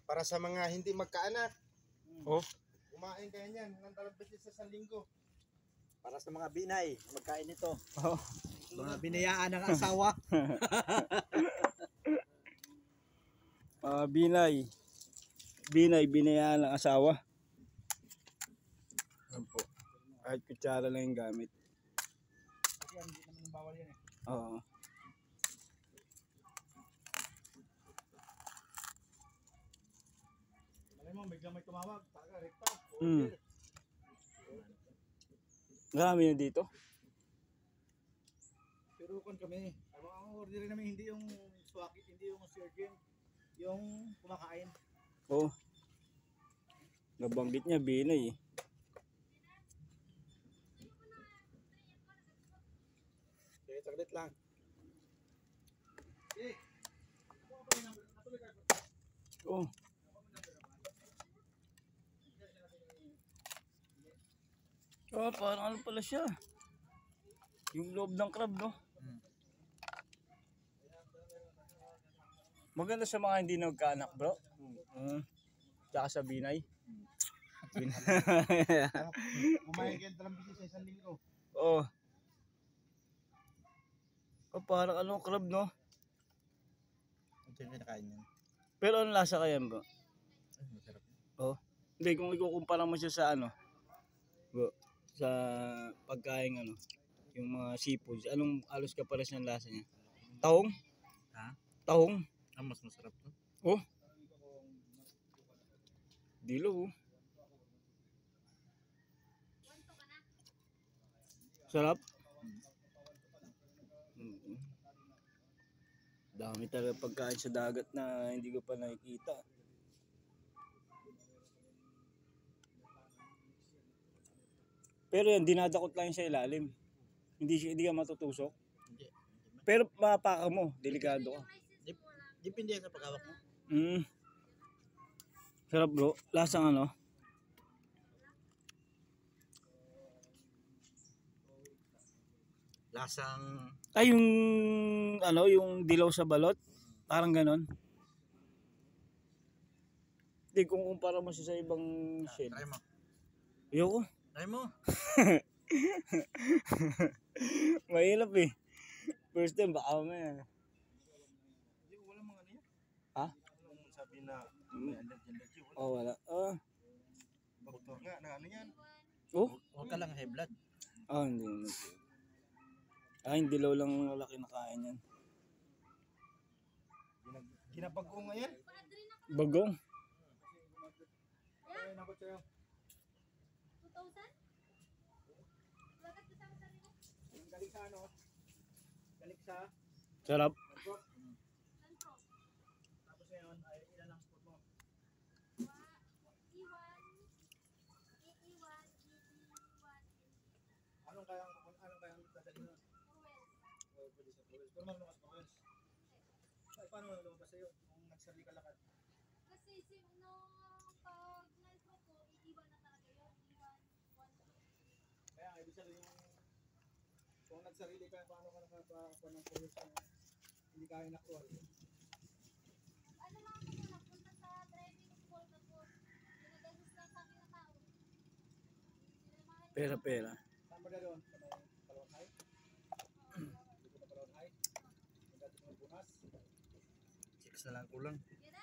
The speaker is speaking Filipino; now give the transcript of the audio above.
Para sa mga hindi magkaanak. Oh. Kumain kayo niyan ng 2 beses sa isang linggo. Para sa mga binay, magkain ito. Oh. Mga binayaan ng asawa. Binay. Binayaan ng asawa. Ano po? Kahit kutsara lang yung gamit. Kasi hindi naman bawal yan eh. Oo. Alam mo, biglang may tumawag. Taka, rekta. Marami yun dito. Pero kung kami, ang order namin hindi yung swakit, hindi yung surgeon, yung kumakain. Oo. Nabanggit niya binay eh. Okay, saglit lang. Oh. Oh, parang ano pala siya. Yung loob ng crab, no? Maganda sa mga hindi nagkaanak, bro. Tsaka sa binay. Kumain kayo 2 beses sa isang linggo. Oh. Oh, parang ano crab, no? Ito yung kinakain yan. Pero ano lasa kaya, bro? Ay, masarap. Oh. Hindi, kung ikukumpara mo siya sa ano, bro, sa pagkain ano, yung mga seafoods, anong alos kapares ng lasa niya? Tahong? Ha? Tahong? Mas masarap to. Oh. Dilo, oh. Sarap. Dami talaga pagkain sa dagat na hindi ko pa nakikita. Pero yan, dinadakot lang sa ilalim. Hindi ka matutusok. Hindi. Pero mapaka mo, delikado ka. Depende sa paghawak mo. Sarap, bro. Lasang ano? Lasang... Ay, yung ano, yung dilaw sa balot. Parang ganon. Hindi, kung kumpara mo siya sa ibang shell. Try mo. Ayoko. Try mo. Mahirap eh. First time, baka may Hindi, wala mga ano yan. Ha? Walang sabi na may allergy. Oh, wala. Doktor nga na ano yan. Oh? Huwag ka lang high blood. Hindi. Yung dilaw lang wala kinakain yan. Ginapag ko ngayon. Bagong. Ay, nakot sa'yo. 2,000? Bakit kasama sa rin? Galing sa ano? Galing sa... Sarap. Bangkok. Santro? Tapos ngayon, ay ilan ang sport mo? E1, E1, Anong kayang dadalhin nun? Ruel. Pwede sa Flores. Pero malumas pa Flores. Ay, paano lumabas sa'yo kung nagsarili ka lakad? Kasi nung pag na-stroke ko, E1 na talaga yun. E1, 1, Kaya ibig sabihin yung kung nagsarili ka, paano ka nakapakakuha ng Flores na hindi kaya nakuha? ano lang ako muna, punta sa driving school tapos pinagasis lang sa akin na tao. Sinamahan Pera. Saan ba na doon? Sa may Palawan High? Dito na Palawan High? Ang dati ng bunas? 6 na lang kulang. Yan na.